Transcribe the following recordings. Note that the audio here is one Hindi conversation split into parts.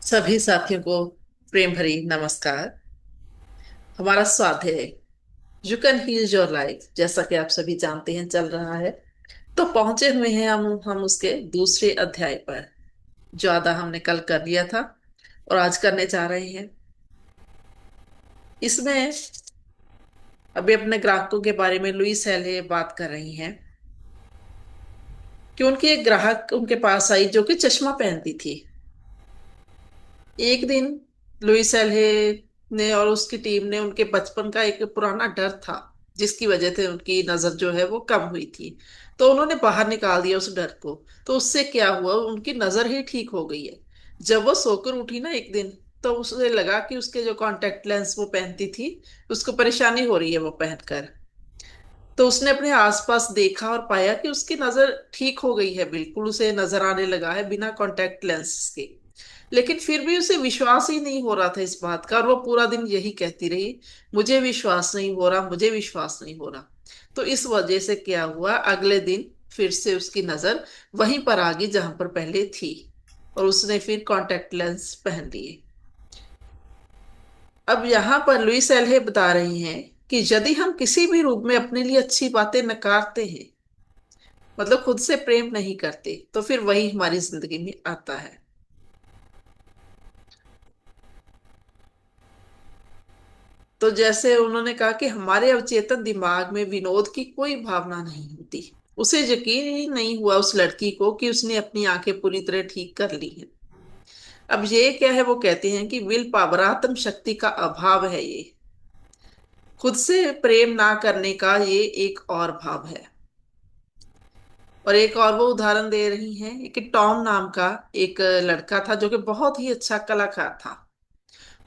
सभी साथियों को प्रेम भरी नमस्कार। हमारा स्वाध्याय है you can heal your life, जैसा कि आप सभी जानते हैं चल रहा है। तो पहुंचे हुए हैं हम उसके दूसरे अध्याय पर। जो आधा हमने कल कर लिया था और आज करने जा रहे हैं। इसमें अभी अपने ग्राहकों के बारे में लुईस हेले बात कर रही हैं कि उनकी एक ग्राहक उनके पास आई जो कि चश्मा पहनती थी। एक दिन लुईस एल्हे ने और उसकी टीम ने उनके बचपन का एक पुराना डर था जिसकी वजह से उनकी नजर जो है वो कम हुई थी। तो उन्होंने बाहर निकाल दिया उस डर को। तो उससे क्या हुआ, उनकी नजर ही ठीक हो गई है। जब वो सोकर उठी ना एक दिन, तो उसे लगा कि उसके जो कॉन्टेक्ट लेंस वो पहनती थी उसको परेशानी हो रही है वो पहनकर। तो उसने अपने आसपास देखा और पाया कि उसकी नजर ठीक हो गई है, बिल्कुल उसे नजर आने लगा है बिना कॉन्टेक्ट लेंस के। लेकिन फिर भी उसे विश्वास ही नहीं हो रहा था इस बात का, और वो पूरा दिन यही कहती रही, मुझे विश्वास नहीं हो रहा, मुझे विश्वास नहीं हो रहा। तो इस वजह से क्या हुआ, अगले दिन फिर से उसकी नजर वहीं पर आ गई जहां पर पहले थी, और उसने फिर कॉन्टेक्ट लेंस पहन लिए। अब यहाँ पर लुईस एल्हे बता रही हैं कि यदि हम किसी भी रूप में अपने लिए अच्छी बातें नकारते हैं, मतलब खुद से प्रेम नहीं करते, तो फिर वही हमारी जिंदगी में आता है। तो जैसे उन्होंने कहा कि हमारे अवचेतन दिमाग में विनोद की कोई भावना नहीं होती। उसे यकीन ही नहीं हुआ उस लड़की को कि उसने अपनी आंखें पूरी तरह ठीक कर ली हैं। अब ये क्या है, वो कहते हैं कि विल पावर, आत्म शक्ति का अभाव है ये। खुद से प्रेम ना करने का ये एक और भाव है। और एक और वो उदाहरण दे रही हैं कि टॉम नाम का एक लड़का था जो कि बहुत ही अच्छा कलाकार था,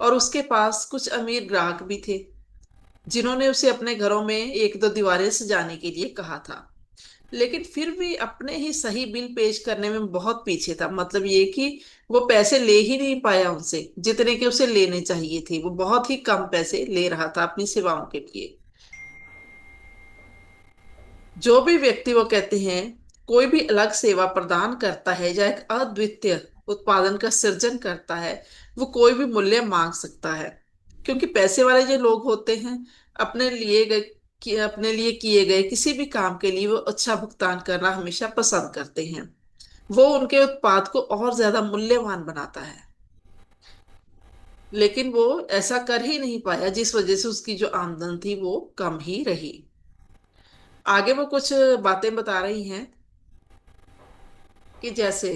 और उसके पास कुछ अमीर ग्राहक भी थे जिन्होंने उसे अपने घरों में एक दो दीवारें सजाने के लिए कहा था। लेकिन फिर भी अपने ही सही बिल पेश करने में बहुत पीछे था। मतलब ये कि वो पैसे ले ही नहीं पाया उनसे जितने के उसे लेने चाहिए थे। वो बहुत ही कम पैसे ले रहा था अपनी सेवाओं के लिए। जो भी व्यक्ति, वो कहते हैं, कोई भी अलग सेवा प्रदान करता है या एक अद्वितीय उत्पादन का सृजन करता है, वो कोई भी मूल्य मांग सकता है। क्योंकि पैसे वाले जो लोग होते हैं, अपने लिए किए गए किसी भी काम के लिए वो अच्छा भुगतान करना हमेशा पसंद करते हैं। वो उनके उत्पाद को और ज्यादा मूल्यवान बनाता है। लेकिन वो ऐसा कर ही नहीं पाया, जिस वजह से उसकी जो आमदन थी वो कम ही रही। आगे वो कुछ बातें बता रही हैं कि जैसे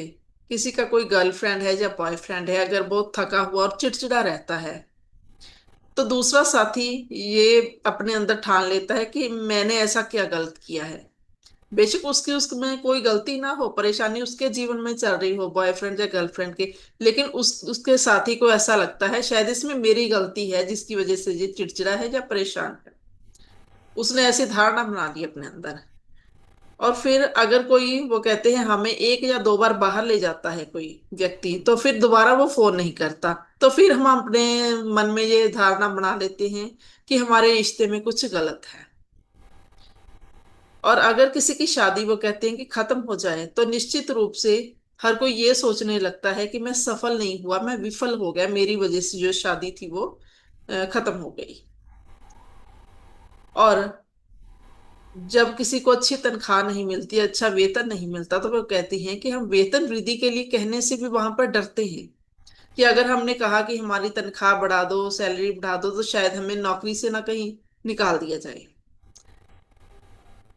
किसी का कोई गर्लफ्रेंड है या बॉयफ्रेंड है, अगर बहुत थका हुआ और चिड़चिड़ा रहता है, तो दूसरा साथी ये अपने अंदर ठान लेता है कि मैंने ऐसा क्या गलत किया है। बेशक उसकी उसमें कोई गलती ना हो, परेशानी उसके जीवन में चल रही हो, बॉयफ्रेंड या गर्लफ्रेंड के। लेकिन उसके साथी को ऐसा लगता है शायद इसमें मेरी गलती है जिसकी वजह से ये चिड़चिड़ा है या परेशान है। उसने ऐसी धारणा बना ली अपने अंदर। और फिर अगर कोई, वो कहते हैं, हमें एक या दो बार बाहर ले जाता है कोई व्यक्ति, तो फिर दोबारा वो फोन नहीं करता। तो फिर हम अपने मन में ये धारणा बना लेते हैं कि हमारे रिश्ते में कुछ गलत है। और अगर किसी की शादी, वो कहते हैं, कि खत्म हो जाए, तो निश्चित रूप से हर कोई ये सोचने लगता है कि मैं सफल नहीं हुआ, मैं विफल हो गया, मेरी वजह से जो शादी थी वो खत्म हो गई। और जब किसी को अच्छी तनख्वाह नहीं मिलती, अच्छा वेतन नहीं मिलता, तो वो कहती हैं कि हम वेतन वृद्धि के लिए कहने से भी वहां पर डरते हैं कि अगर हमने कहा कि हमारी तनख्वाह बढ़ा दो, सैलरी बढ़ा दो, तो शायद हमें नौकरी से ना कहीं निकाल दिया जाए।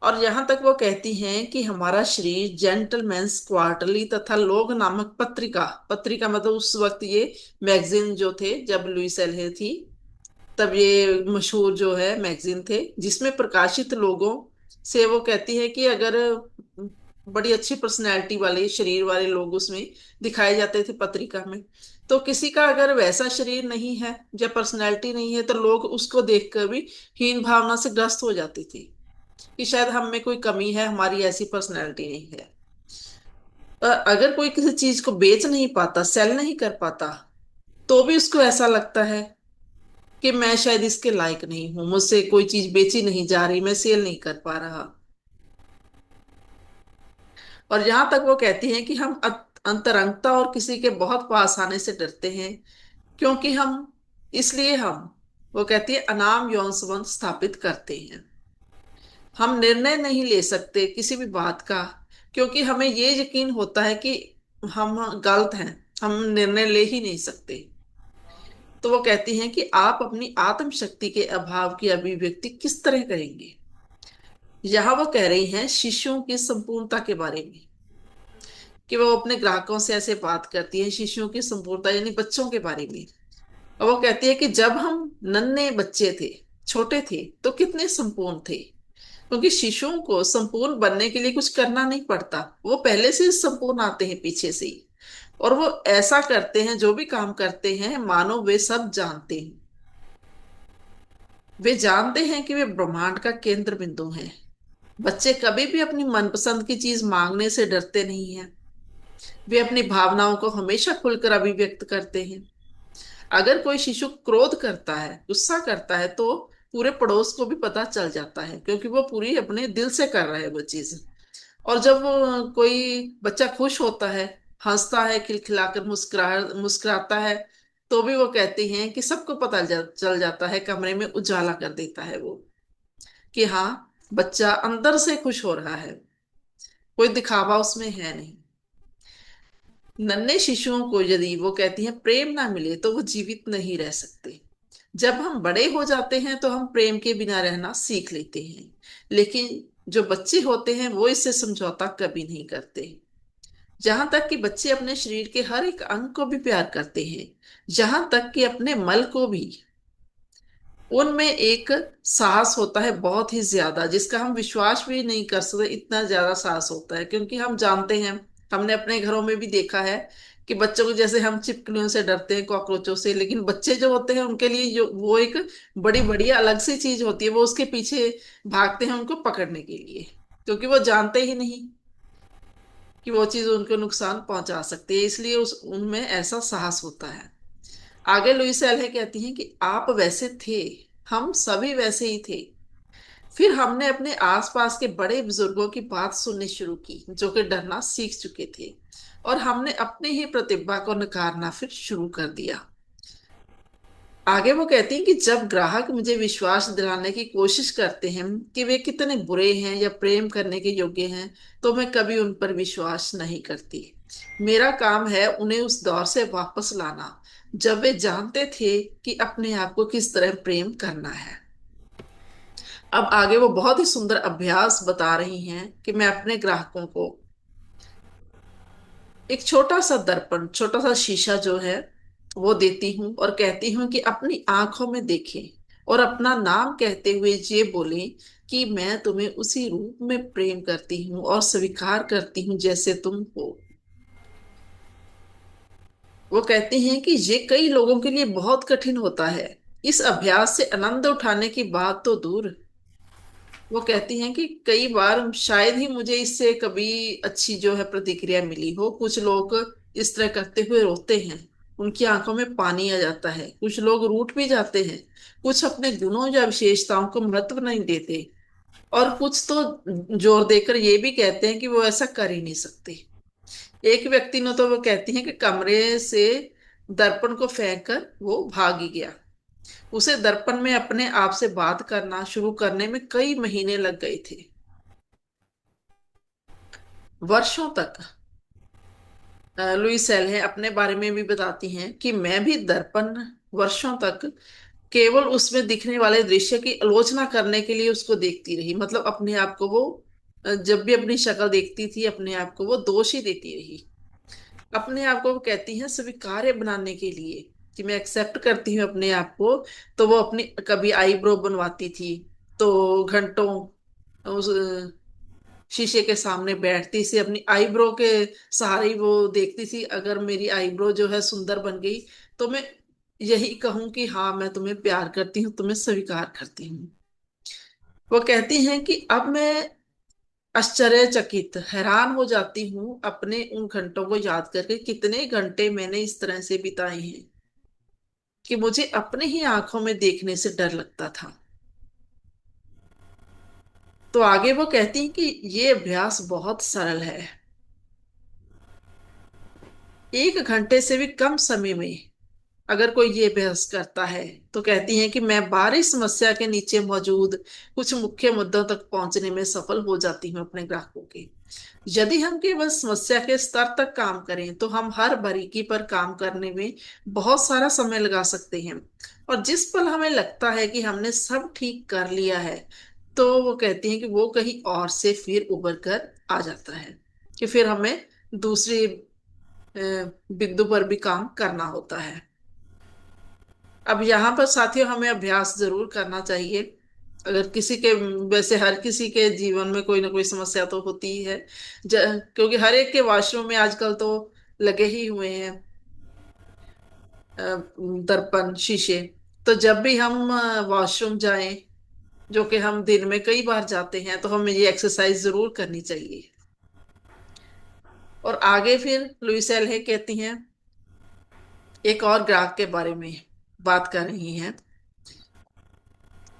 और यहां तक वो कहती हैं कि हमारा शरीर जेंटलमैन्स क्वार्टरली तथा लोग नामक पत्रिका, पत्रिका मतलब उस वक्त ये मैगजीन जो थे, जब लुई एल्हे थी तब ये मशहूर जो है मैगजीन थे, जिसमें प्रकाशित लोगों से, वो कहती है कि अगर बड़ी अच्छी पर्सनैलिटी वाले शरीर वाले लोग उसमें दिखाए जाते थे पत्रिका में, तो किसी का अगर वैसा शरीर नहीं है या पर्सनैलिटी नहीं है, तो लोग उसको देखकर भी हीन भावना से ग्रस्त हो जाती थी कि शायद हम में कोई कमी है, हमारी ऐसी पर्सनैलिटी नहीं है। अगर कोई किसी चीज को बेच नहीं पाता, सेल नहीं कर पाता, तो भी उसको ऐसा लगता है कि मैं शायद इसके लायक नहीं हूं, मुझसे कोई चीज बेची नहीं जा रही, मैं सेल नहीं कर पा रहा। और यहां तक वो कहती हैं कि हम अंतरंगता और किसी के बहुत पास आने से डरते हैं, क्योंकि हम इसलिए हम वो कहती है अनाम यौन संबंध स्थापित करते हैं। हम निर्णय नहीं ले सकते किसी भी बात का, क्योंकि हमें ये यकीन होता है कि हम गलत हैं, हम निर्णय ले ही नहीं सकते। तो वो कहती हैं कि आप अपनी आत्म शक्ति के अभाव की अभिव्यक्ति किस तरह करेंगे। यहाँ वो कह रही हैं शिशुओं की संपूर्णता के बारे में, कि वो अपने ग्राहकों से ऐसे बात करती है शिशुओं की संपूर्णता यानी बच्चों के बारे में। और वो कहती है कि जब हम नन्हे बच्चे थे, छोटे थे, तो कितने संपूर्ण थे, क्योंकि शिशुओं को संपूर्ण बनने के लिए कुछ करना नहीं पड़ता, वो पहले से ही संपूर्ण आते हैं पीछे से ही। और वो ऐसा करते हैं, जो भी काम करते हैं मानो वे सब जानते हैं। वे जानते हैं कि वे ब्रह्मांड का केंद्र बिंदु हैं। बच्चे कभी भी अपनी मनपसंद की चीज मांगने से डरते नहीं हैं। वे अपनी भावनाओं को हमेशा खुलकर अभिव्यक्त करते हैं। अगर कोई शिशु क्रोध करता है, गुस्सा करता है, तो पूरे पड़ोस को भी पता चल जाता है, क्योंकि वो पूरी अपने दिल से कर रहा है वो चीज। और जब वो कोई बच्चा खुश होता है, हंसता है, खिलखिलाकर मुस्कुराता है, तो भी वो कहते हैं कि सबको पता चल जाता है, कमरे में उजाला कर देता है वो, कि हाँ, बच्चा अंदर से खुश हो रहा है, कोई दिखावा उसमें है नहीं। नन्हे शिशुओं को यदि वो कहती हैं प्रेम ना मिले तो वो जीवित नहीं रह सकते। जब हम बड़े हो जाते हैं तो हम प्रेम के बिना रहना सीख लेते हैं, लेकिन जो बच्चे होते हैं वो इससे समझौता कभी नहीं करते। जहां तक कि बच्चे अपने शरीर के हर एक अंग को भी प्यार करते हैं, जहां तक कि अपने मल को भी। उनमें एक साहस होता है बहुत ही ज्यादा, जिसका हम विश्वास भी नहीं कर सकते, इतना ज्यादा साहस होता है, क्योंकि हम जानते हैं, हमने अपने घरों में भी देखा है कि बच्चों को जैसे हम छिपकलियों से डरते हैं, कॉकरोचों से, लेकिन बच्चे जो होते हैं उनके लिए जो वो एक बड़ी बड़ी अलग सी चीज होती है, वो उसके पीछे भागते हैं उनको पकड़ने के लिए, क्योंकि वो जानते ही नहीं कि वो चीज उनको नुकसान पहुंचा सकती है, इसलिए उस उनमें ऐसा साहस होता है। आगे लुईस एल्हे कहती हैं कि आप वैसे थे, हम सभी वैसे ही थे। फिर हमने अपने आसपास के बड़े बुजुर्गों की बात सुननी शुरू की, जो कि डरना सीख चुके थे, और हमने अपनी ही प्रतिभा को नकारना फिर शुरू कर दिया। आगे वो कहती हैं कि जब ग्राहक मुझे विश्वास दिलाने की कोशिश करते हैं कि वे कितने बुरे हैं या प्रेम करने के योग्य हैं, तो मैं कभी उन पर विश्वास नहीं करती। मेरा काम है उन्हें उस दौर से वापस लाना, जब वे जानते थे कि अपने आप को किस तरह प्रेम करना है। अब आगे वो बहुत ही सुंदर अभ्यास बता रही हैं कि मैं अपने ग्राहकों को एक छोटा सा दर्पण, छोटा सा शीशा जो है वो देती हूँ, और कहती हूँ कि अपनी आंखों में देखें और अपना नाम कहते हुए ये बोलें कि मैं तुम्हें उसी रूप में प्रेम करती हूँ और स्वीकार करती हूँ जैसे तुम हो। वो कहते हैं कि ये कई लोगों के लिए बहुत कठिन होता है। इस अभ्यास से आनंद उठाने की बात तो दूर। वो कहती हैं कि कई बार शायद ही मुझे इससे कभी अच्छी जो है प्रतिक्रिया मिली हो। कुछ लोग इस तरह करते हुए रोते हैं, उनकी आंखों में पानी आ जाता है, कुछ लोग रूठ भी जाते हैं, कुछ अपने गुणों या विशेषताओं को महत्व नहीं देते, और कुछ तो जोर देकर ये भी कहते हैं कि वो ऐसा कर ही नहीं सकते। एक व्यक्ति ने तो वो कहती हैं कि कमरे से दर्पण को फेंक कर वो भाग ही गया। उसे दर्पण में अपने आप से बात करना शुरू करने में कई महीने लग गए थे, वर्षों तक। लुई सेल्हे अपने बारे में भी बताती हैं कि मैं भी दर्पण वर्षों तक केवल उसमें दिखने वाले दृश्य की आलोचना करने के लिए उसको देखती रही, मतलब अपने आप को वो जब भी अपनी शक्ल देखती थी अपने आप को वो दोष ही देती रही। अपने आप को वो कहती हैं स्वीकार्य बनाने के लिए, कि मैं एक्सेप्ट करती हूँ अपने आप को। तो वो अपनी कभी आईब्रो बनवाती थी, तो घंटों उस शीशे के सामने बैठती सी अपनी आईब्रो के सहारे ही वो देखती थी, अगर मेरी आईब्रो जो है सुंदर बन गई तो मैं यही कहूं कि हाँ, मैं तुम्हें प्यार करती हूँ, तुम्हें स्वीकार करती हूँ। वो कहती हैं कि अब मैं आश्चर्यचकित हैरान हो जाती हूँ अपने उन घंटों को याद करके, कितने घंटे मैंने इस तरह से बिताए हैं कि मुझे अपने ही आंखों में देखने से डर लगता था। तो आगे वो कहती हैं कि ये अभ्यास बहुत सरल है। 1 घंटे से भी कम समय में अगर कोई ये बहस करता है तो कहती हैं कि मैं बाहरी समस्या के नीचे मौजूद कुछ मुख्य मुद्दों तक पहुंचने में सफल हो जाती हूँ अपने ग्राहकों के। यदि हम केवल समस्या के स्तर तक काम करें तो हम हर बारीकी पर काम करने में बहुत सारा समय लगा सकते हैं। और जिस पल हमें लगता है कि हमने सब ठीक कर लिया है, तो वो कहती हैं कि वो कहीं और से फिर उबर कर आ जाता है, कि फिर हमें दूसरी बिंदु पर भी काम करना होता है। अब यहाँ पर साथियों हमें अभ्यास जरूर करना चाहिए। अगर किसी के, वैसे हर किसी के जीवन में कोई ना कोई समस्या तो होती ही है। क्योंकि हर एक के वॉशरूम में आजकल तो लगे ही हुए हैं अ, दर्पण, शीशे। तो जब भी हम वॉशरूम जाएं, जो कि हम दिन में कई बार जाते हैं, तो हमें ये एक्सरसाइज जरूर करनी चाहिए। और आगे फिर लुइस एल है कहती हैं, एक और ग्राहक के बारे में बात कर रही हैं,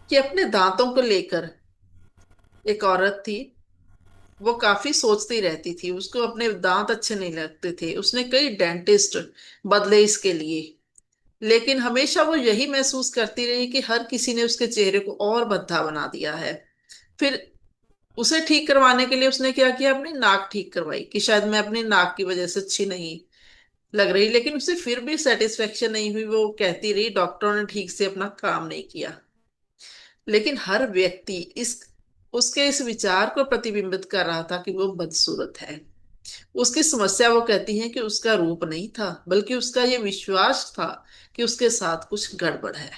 कि अपने दांतों को लेकर एक औरत थी। वो काफी सोचती रहती थी, उसको अपने दांत अच्छे नहीं लगते थे, उसने कई डेंटिस्ट बदले इसके लिए। लेकिन हमेशा वो यही महसूस करती रही कि हर किसी ने उसके चेहरे को और भद्दा बना दिया है। फिर उसे ठीक करवाने के लिए उसने क्या किया, अपनी नाक ठीक करवाई, कि शायद मैं अपनी नाक की वजह से अच्छी नहीं लग रही। लेकिन उसे फिर भी सेटिस्फेक्शन नहीं हुई, वो कहती रही डॉक्टरों ने ठीक से अपना काम नहीं किया। लेकिन हर व्यक्ति इस उसके इस विचार को प्रतिबिंबित कर रहा था कि वो बदसूरत है। उसकी समस्या, वो कहती है, कि उसका रूप नहीं था, बल्कि उसका ये विश्वास था कि उसके साथ कुछ गड़बड़ है।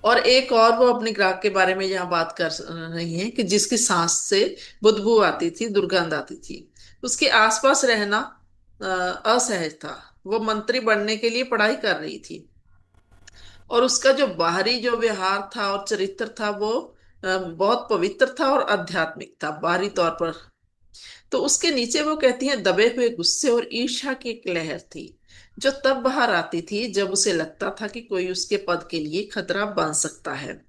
और एक और वो अपने ग्राहक के बारे में यहाँ बात कर रही है, कि जिसकी सांस से बदबू आती थी, दुर्गंध आती थी। उसके आसपास रहना असहज था। वो मंत्री बनने के लिए पढ़ाई कर रही थी, और उसका जो बाहरी जो व्यवहार था और चरित्र था, वो बहुत पवित्र था और आध्यात्मिक था बाहरी तौर पर। तो उसके नीचे, वो कहती है, दबे हुए गुस्से और ईर्ष्या की एक लहर थी, जो तब बाहर आती थी जब उसे लगता था कि कोई उसके पद के लिए खतरा बन सकता है।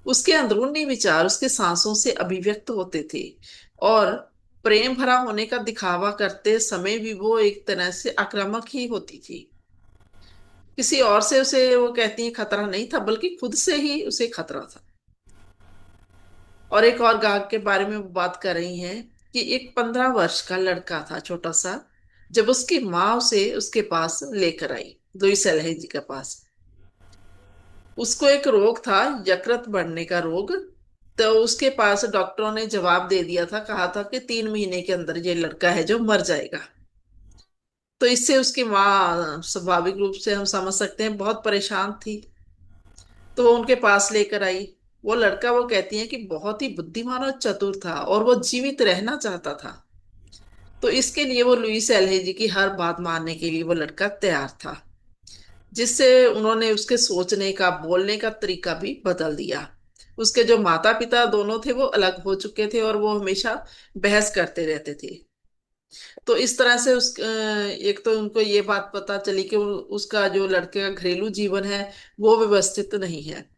उसके अंदरूनी विचार उसके सांसों से अभिव्यक्त होते थे, और प्रेम भरा होने का दिखावा करते समय भी वो एक तरह से आक्रामक ही होती थी। किसी और से उसे, वो कहती है, खतरा नहीं था, बल्कि खुद से ही उसे खतरा था। और एक और गाहक के बारे में वो बात कर रही हैं, कि एक 15 वर्ष का लड़का था, छोटा सा, जब उसकी माँ उसे उसके पास लेकर आई, लुई सलहे जी के पास। उसको एक रोग था, यकृत बढ़ने का रोग। तो उसके पास डॉक्टरों ने जवाब दे दिया था, कहा था कि 3 महीने के अंदर ये लड़का है जो मर जाएगा। तो इससे उसकी माँ, स्वाभाविक रूप से हम समझ सकते हैं, बहुत परेशान थी। तो वो उनके पास लेकर आई। वो लड़का, वो कहती है, कि बहुत ही बुद्धिमान और चतुर था, और वो जीवित रहना चाहता था। तो इसके लिए वो लुईस एल्हे जी की हर बात मानने के लिए वो लड़का तैयार था, जिससे उन्होंने उसके सोचने का, बोलने का तरीका भी बदल दिया। उसके जो माता पिता दोनों थे वो अलग हो चुके थे, और वो हमेशा बहस करते रहते थे। तो इस तरह से एक तो उनको ये बात पता चली कि उसका जो लड़के का घरेलू जीवन है वो व्यवस्थित नहीं है।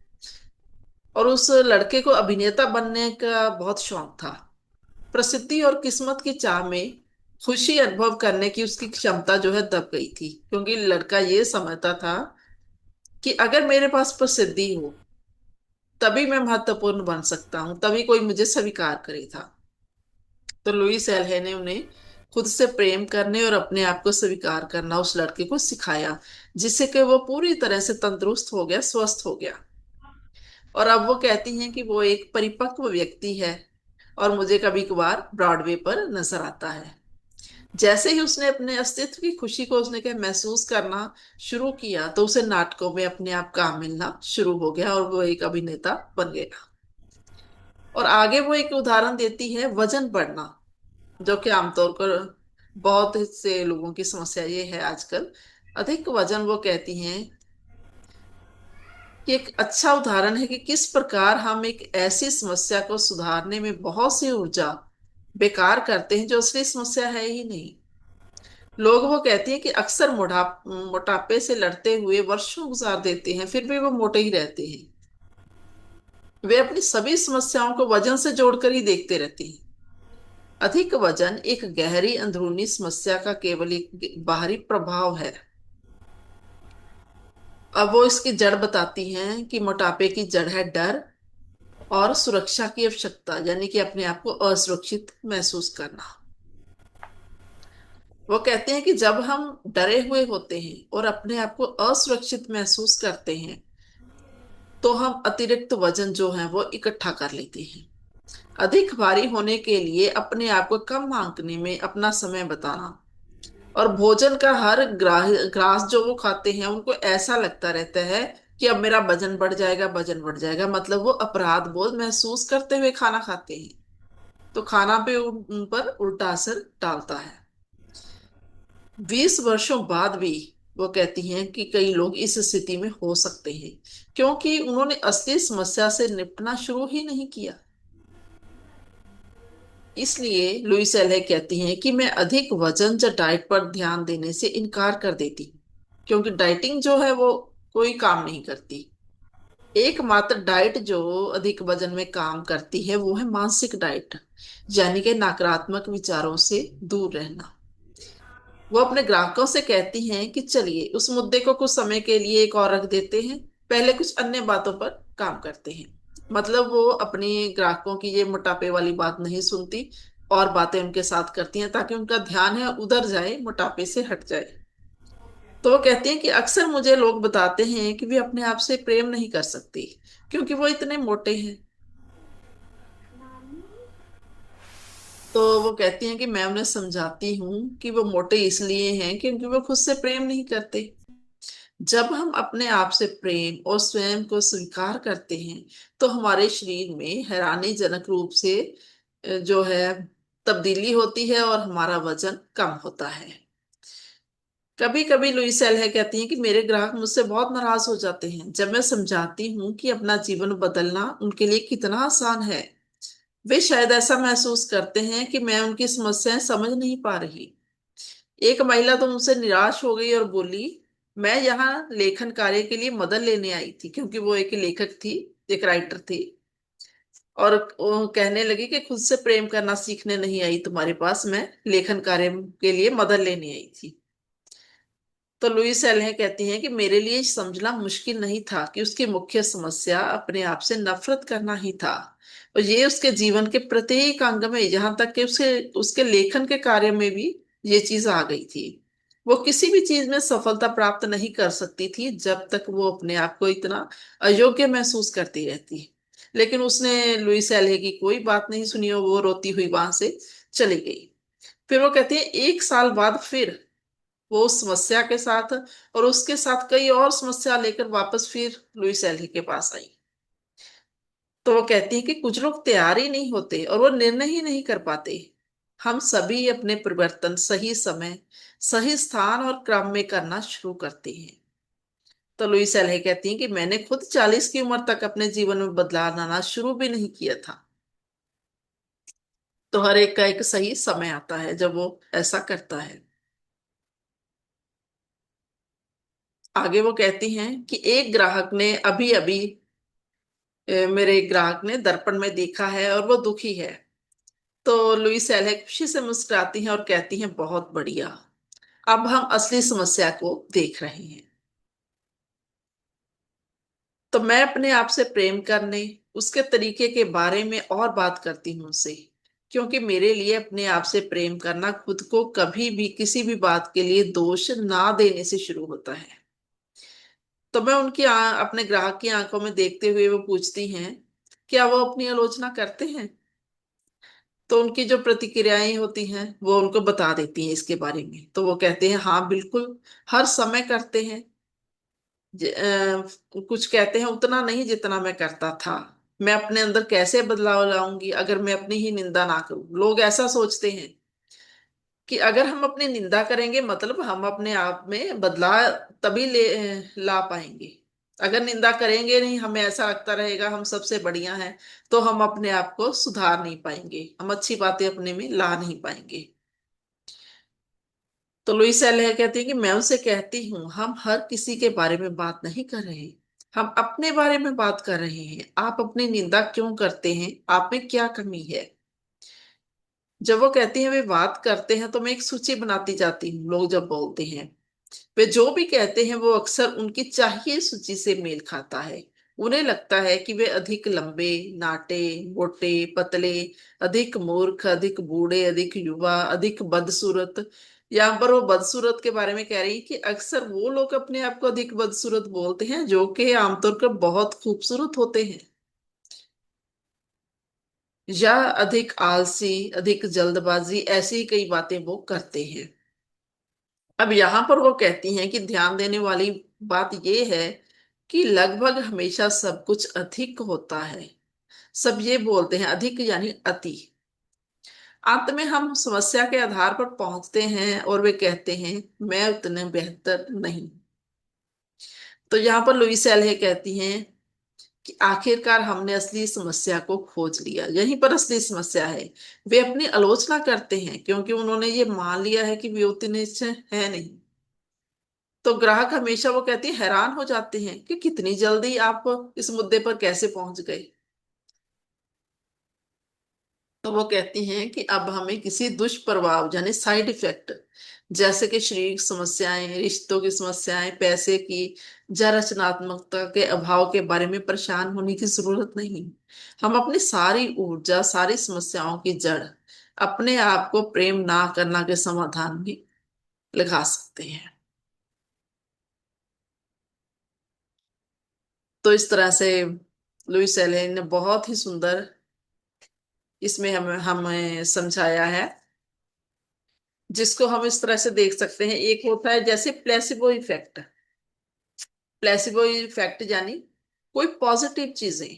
और उस लड़के को अभिनेता बनने का बहुत शौक था। प्रसिद्धि और किस्मत की चाह में खुशी अनुभव करने की उसकी क्षमता जो है दब गई थी, क्योंकि लड़का ये समझता था कि अगर मेरे पास प्रसिद्धि हो तभी मैं महत्वपूर्ण बन सकता हूँ, तभी कोई मुझे स्वीकार करेगा। तो लुईस एल्हे ने उन्हें खुद से प्रेम करने और अपने आप को स्वीकार करना उस लड़के को सिखाया, जिससे कि वो पूरी तरह से तंदुरुस्त हो गया, स्वस्थ हो गया। और अब वो कहती हैं कि वो एक परिपक्व व्यक्ति है, और मुझे कभी कभार ब्रॉडवे पर नजर आता है। जैसे ही उसने अपने अस्तित्व की खुशी को उसने क्या महसूस करना शुरू किया, तो उसे नाटकों में अपने आप काम मिलना शुरू हो गया, और वो एक अभिनेता बन गया। और आगे वो एक उदाहरण देती है, वजन बढ़ना, जो कि आमतौर पर बहुत से लोगों की समस्या ये है आजकल, अधिक वजन। वो कहती हैं कि एक अच्छा उदाहरण है कि किस प्रकार हम एक ऐसी समस्या को सुधारने में बहुत सी ऊर्जा बेकार करते हैं जो असली समस्या है ही नहीं। लोग, वो कहती हैं, कि अक्सर मोटापे से लड़ते हुए वर्षों गुजार देते हैं, फिर भी वो मोटे ही रहते हैं। वे अपनी सभी समस्याओं को वजन से जोड़कर ही देखते रहते हैं। अधिक वजन एक गहरी अंदरूनी समस्या का केवल एक बाहरी प्रभाव है। अब वो इसकी जड़ बताती हैं कि मोटापे की जड़ है डर और सुरक्षा की आवश्यकता, यानी कि अपने आप को असुरक्षित महसूस करना। वो कहते हैं कि जब हम डरे हुए होते हैं और अपने आप को असुरक्षित महसूस करते हैं, तो हम अतिरिक्त वजन जो है वो इकट्ठा कर लेते हैं। अधिक भारी होने के लिए अपने आप को कम आंकने में अपना समय बताना, और भोजन का हर ग्रास जो वो खाते हैं उनको ऐसा लगता रहता है कि अब मेरा वजन बढ़ जाएगा, वजन बढ़ जाएगा, मतलब वो अपराध बोध महसूस करते हुए खाना खाते हैं। तो खाना पे उन पर उल्टा असर डालता है। 20 वर्षों बाद भी वो कहती हैं कि कई लोग इस स्थिति में हो सकते हैं, क्योंकि उन्होंने असली समस्या से निपटना शुरू ही नहीं किया। इसलिए लुइस एले कहती हैं कि मैं अधिक वजन या डाइट पर ध्यान देने से इनकार कर देती हूँ, क्योंकि डाइटिंग जो है वो कोई काम नहीं करती। एकमात्र डाइट जो अधिक वजन में काम करती है वो है मानसिक डाइट, यानी कि नकारात्मक विचारों से दूर रहना। वो अपने ग्राहकों से कहती हैं कि चलिए उस मुद्दे को कुछ समय के लिए एक और रख देते हैं, पहले कुछ अन्य बातों पर काम करते हैं। मतलब वो अपने ग्राहकों की ये मोटापे वाली बात नहीं सुनती, और बातें उनके साथ करती हैं ताकि उनका ध्यान है उधर जाए, मोटापे से हट जाए। तो वो कहती हैं कि अक्सर मुझे लोग बताते हैं कि वे अपने आप से प्रेम नहीं कर सकती क्योंकि वो इतने मोटे हैं। तो वो कहती हैं कि मैं उन्हें समझाती हूँ कि वो मोटे इसलिए हैं क्योंकि वो खुद से प्रेम नहीं करते। जब हम अपने आप से प्रेम और स्वयं को स्वीकार करते हैं, तो हमारे शरीर में हैरानीजनक रूप से जो है तब्दीली होती है और हमारा वजन कम होता है। कभी कभी लुईस एल कहती हैं कि मेरे ग्राहक मुझसे बहुत नाराज हो जाते हैं जब मैं समझाती हूँ कि अपना जीवन बदलना उनके लिए कितना आसान है। वे शायद ऐसा महसूस करते हैं कि मैं उनकी समस्याएं समझ नहीं पा रही। एक महिला तो मुझसे निराश हो गई और बोली, मैं यहाँ लेखन कार्य के लिए मदद लेने आई थी, क्योंकि वो एक लेखक थी, एक राइटर थी। और वो कहने लगी कि खुद से प्रेम करना सीखने नहीं आई तुम्हारे पास, मैं लेखन कार्य के लिए मदद लेने आई थी। तो लुईस एल्हे कहती हैं कि मेरे लिए समझना मुश्किल नहीं था कि उसकी मुख्य समस्या अपने आप से नफरत करना ही था। और ये उसके जीवन के प्रत्येक अंग में, यहाँ तक कि उसके उसके लेखन के कार्य में भी ये चीज आ गई थी। वो किसी भी चीज में सफलता प्राप्त नहीं कर सकती थी जब तक वो अपने आप को इतना अयोग्य महसूस करती रहती। लेकिन उसने लुईस एल्हे की कोई बात नहीं सुनी और वो रोती हुई वहां से चली गई। फिर वो कहती है 1 साल बाद फिर वो उस समस्या के साथ और उसके साथ कई और समस्या लेकर वापस फिर लुइस एल्ही के पास आई। तो वो कहती है कि कुछ लोग तैयार ही नहीं होते और वो निर्णय ही नहीं कर पाते। हम सभी अपने परिवर्तन सही समय, सही स्थान और क्रम में करना शुरू करते हैं। तो लुइस एल्हे कहती हैं कि मैंने खुद 40 की उम्र तक अपने जीवन में बदलाव लाना शुरू भी नहीं किया था। तो हर एक का एक सही समय आता है जब वो ऐसा करता है। आगे वो कहती हैं कि एक ग्राहक ने अभी अभी मेरे ग्राहक ने दर्पण में देखा है और वो दुखी है। तो लुईस एल्हे खुशी से मुस्कुराती हैं और कहती हैं बहुत बढ़िया, अब हम असली समस्या को देख रहे हैं। तो मैं अपने आप से प्रेम करने उसके तरीके के बारे में और बात करती हूँ उनसे, क्योंकि मेरे लिए अपने आप से प्रेम करना खुद को कभी भी किसी भी बात के लिए दोष ना देने से शुरू होता है। तो मैं अपने ग्राहक की आंखों में देखते हुए वो पूछती हैं, क्या वो अपनी आलोचना करते हैं? तो उनकी जो प्रतिक्रियाएं होती हैं वो उनको बता देती हैं इसके बारे में। तो वो कहते हैं हाँ बिल्कुल, हर समय करते हैं। कुछ कहते हैं उतना नहीं जितना मैं करता था। मैं अपने अंदर कैसे बदलाव लाऊंगी अगर मैं अपनी ही निंदा ना करूं। लोग ऐसा सोचते हैं कि अगर हम अपनी निंदा करेंगे मतलब हम अपने आप में बदलाव तभी ला पाएंगे। अगर निंदा करेंगे नहीं, हमें ऐसा लगता रहेगा हम सबसे बढ़िया हैं, तो हम अपने आप को सुधार नहीं पाएंगे, हम अच्छी बातें अपने में ला नहीं पाएंगे। तो लुइस एल्हे कहती है कि मैं उनसे कहती हूँ हम हर किसी के बारे में बात नहीं कर रहे, हम अपने बारे में बात कर रहे हैं। आप अपनी निंदा क्यों करते हैं? आप में क्या कमी है? जब वो कहती हैं वे बात करते हैं तो मैं एक सूची बनाती जाती हूँ। लोग जब बोलते हैं, वे जो भी कहते हैं वो अक्सर उनकी चाहिए सूची से मेल खाता है। उन्हें लगता है कि वे अधिक लंबे, नाटे, मोटे, पतले, अधिक मूर्ख, अधिक बूढ़े, अधिक युवा, अधिक बदसूरत। यहाँ पर वो बदसूरत के बारे में कह रही है कि अक्सर वो लोग अपने आप को अधिक बदसूरत बोलते हैं जो कि आमतौर पर बहुत खूबसूरत होते हैं, या अधिक आलसी, अधिक जल्दबाजी, ऐसी कई बातें वो करते हैं। अब यहां पर वो कहती हैं कि ध्यान देने वाली बात यह है कि लगभग हमेशा सब कुछ अधिक होता है। सब ये बोलते हैं अधिक यानी अति। अंत में हम समस्या के आधार पर पहुंचते हैं और वे कहते हैं मैं उतने बेहतर नहीं। तो यहाँ पर लुईस एल कहती हैं कि आखिरकार हमने असली समस्या को खोज लिया, यहीं पर असली समस्या है। वे अपनी आलोचना करते हैं क्योंकि उन्होंने ये मान लिया है कि वे उतने अच्छे है नहीं। तो ग्राहक हमेशा, वो कहती है, हैरान हो जाते हैं कि कितनी जल्दी आप इस मुद्दे पर कैसे पहुंच गए। तो वो कहती हैं कि अब हमें किसी दुष्प्रभाव यानी साइड इफेक्ट, जैसे कि शारीरिक समस्याएं, रिश्तों की समस्याएं, पैसे की या रचनात्मकता के अभाव के बारे में परेशान होने की जरूरत नहीं। हम अपनी सारी ऊर्जा, सारी समस्याओं की जड़, अपने आप को प्रेम ना करना के समाधान में लगा सकते हैं। तो इस तरह से लुइस एलेन ने बहुत ही सुंदर इसमें हमें हमें समझाया है, जिसको हम इस तरह से देख सकते हैं। एक होता है जैसे प्लेसिबो इफेक्ट। प्लेसिबो इफेक्ट यानी कोई पॉजिटिव चीजें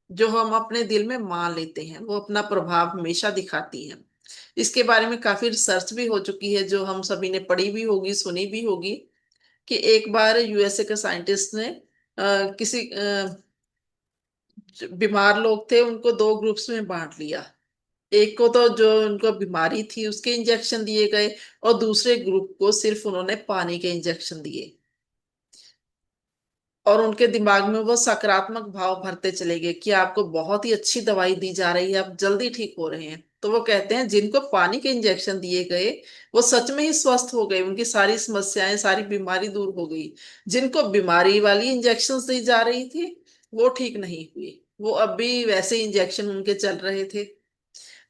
जो हम अपने दिल में मान लेते हैं वो अपना प्रभाव हमेशा दिखाती हैं। इसके बारे में काफी रिसर्च भी हो चुकी है, जो हम सभी ने पढ़ी भी होगी, सुनी भी होगी। कि एक बार यूएसए के साइंटिस्ट ने किसी जो बीमार लोग थे उनको दो ग्रुप्स में बांट लिया। एक को तो जो उनको बीमारी थी उसके इंजेक्शन दिए गए, और दूसरे ग्रुप को सिर्फ उन्होंने पानी के इंजेक्शन दिए। और उनके दिमाग में वो सकारात्मक भाव भरते चले गए कि आपको बहुत ही अच्छी दवाई दी जा रही है, आप जल्दी ठीक हो रहे हैं। तो वो कहते हैं जिनको पानी के इंजेक्शन दिए गए वो सच में ही स्वस्थ हो गए, उनकी सारी समस्याएं, सारी बीमारी दूर हो गई। जिनको बीमारी वाली इंजेक्शन दी जा रही थी वो ठीक नहीं हुई, वो अब भी वैसे इंजेक्शन उनके चल रहे थे।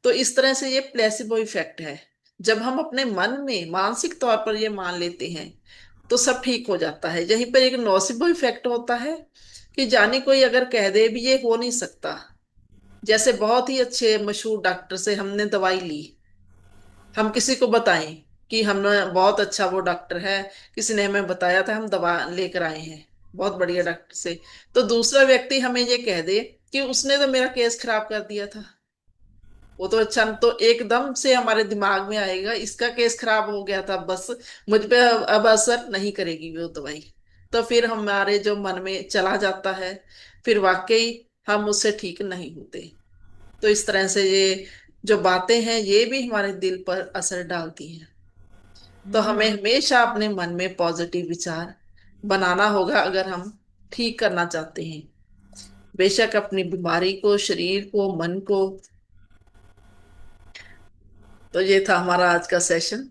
तो इस तरह से ये प्लेसिबो इफेक्ट है। जब हम अपने मन में मानसिक तौर पर ये मान लेते हैं तो सब ठीक हो जाता है। यहीं पर एक नोसिबो इफेक्ट होता है कि जाने कोई अगर कह दे भी ये हो नहीं सकता। जैसे बहुत ही अच्छे मशहूर डॉक्टर से हमने दवाई ली, हम किसी को बताएं कि हमने बहुत अच्छा, वो डॉक्टर है, किसी ने हमें बताया था, हम दवा लेकर आए हैं बहुत बढ़िया डॉक्टर से। तो दूसरा व्यक्ति हमें ये कह दे कि उसने तो मेरा केस खराब कर दिया था, वो तो अच्छा, तो एकदम से हमारे दिमाग में आएगा इसका केस खराब हो गया था, बस मुझ पे अब असर नहीं करेगी वो दवाई। तो फिर हमारे जो मन में चला जाता है, फिर वाकई हम उससे ठीक नहीं होते। तो इस तरह से ये जो बातें हैं ये भी हमारे दिल पर असर डालती हैं। तो हमें हमेशा अपने मन में पॉजिटिव विचार बनाना होगा अगर हम ठीक करना चाहते हैं, बेशक अपनी बीमारी को, शरीर को, मन को। तो ये था हमारा आज का सेशन।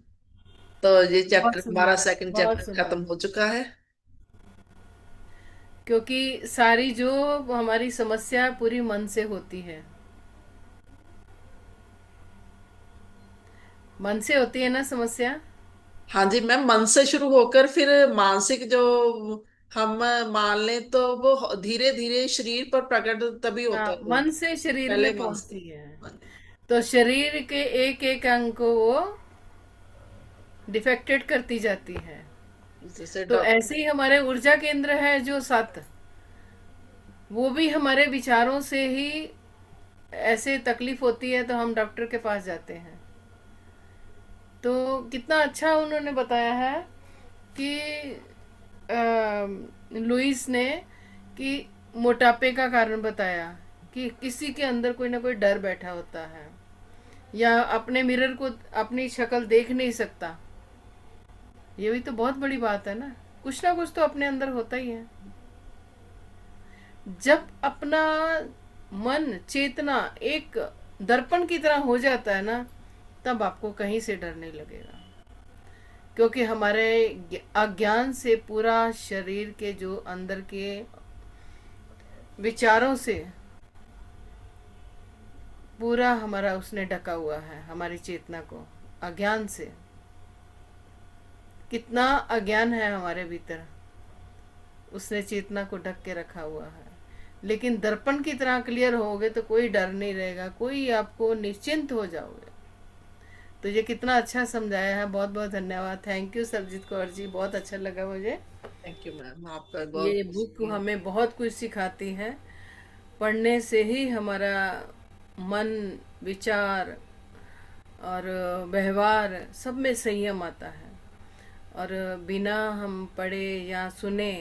तो ये चैप्टर, बहुत हमारा सुंदर, सेकंड बहुत चैप्टर सुंदर। खत्म हो चुका है। क्योंकि सारी जो हमारी समस्या पूरी मन से होती है, मन से होती है ना समस्या। हाँ जी मैम, मन से शुरू होकर फिर मानसिक जो हम मान लें तो वो धीरे धीरे शरीर पर प्रकट तभी होता हाँ, है वो। मन से शरीर पहले में मन से। पहुंचती है। हाँ जी। तो शरीर के एक एक अंग को वो डिफेक्टेड करती जाती है। जैसे तो डॉक्टर। ऐसे ही हमारे ऊर्जा केंद्र है जो 7, वो भी हमारे विचारों से ही ऐसे तकलीफ होती है तो हम डॉक्टर के पास जाते हैं। तो कितना अच्छा उन्होंने बताया है कि लुइस ने, कि मोटापे का कारण बताया कि किसी के अंदर कोई ना कोई डर बैठा होता है, या अपने मिरर को अपनी शक्ल देख नहीं सकता। ये भी तो बहुत बड़ी बात है ना कुछ तो अपने अंदर होता ही है। जब अपना मन, चेतना एक दर्पण की तरह हो जाता है ना, तब आपको कहीं से डर नहीं लगेगा, क्योंकि हमारे अज्ञान से पूरा शरीर के जो अंदर के विचारों से पूरा हमारा उसने ढका हुआ है, हमारी चेतना को अज्ञान से। कितना अज्ञान है हमारे भीतर, उसने चेतना को ढक के रखा हुआ है। लेकिन दर्पण की तरह क्लियर होगे तो कोई डर नहीं रहेगा, कोई आपको निश्चिंत हो जाओगे। तो ये कितना अच्छा समझाया है, बहुत बहुत धन्यवाद। थैंक यू सरजीत कौर जी, बहुत अच्छा लगा मुझे। थैंक यू मैम, आपका बहुत ये बहुत बुक शुक्रिया। हमें बहुत कुछ सिखाती है। पढ़ने से ही हमारा मन, विचार और व्यवहार सब में संयम आता है। और बिना हम पढ़े या सुने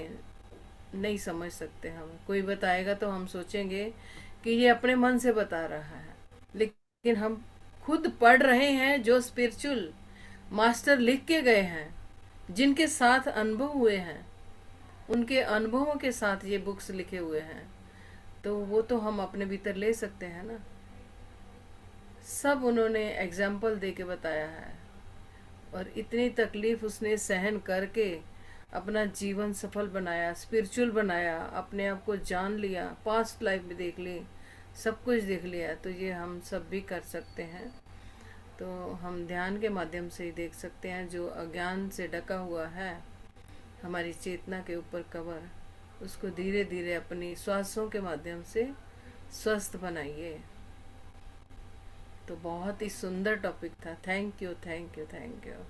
नहीं समझ सकते। हम कोई बताएगा तो हम सोचेंगे कि ये अपने मन से बता रहा है, लेकिन हम खुद पढ़ रहे हैं जो स्पिरिचुअल मास्टर लिख के गए हैं, जिनके साथ अनुभव हुए हैं, उनके अनुभवों के साथ ये बुक्स लिखे हुए हैं, तो वो तो हम अपने भीतर ले सकते हैं ना। सब उन्होंने एग्जाम्पल दे के बताया है, और इतनी तकलीफ उसने सहन करके अपना जीवन सफल बनाया, स्पिरिचुअल बनाया, अपने आप को जान लिया, पास्ट लाइफ भी देख ली, सब कुछ देख लिया। तो ये हम सब भी कर सकते हैं। तो हम ध्यान के माध्यम से ही देख सकते हैं जो अज्ञान से ढका हुआ है हमारी चेतना के ऊपर कवर, उसको धीरे धीरे अपनी श्वासों के माध्यम से स्वस्थ बनाइए। तो बहुत ही सुंदर टॉपिक था। Thank you, thank you, thank you.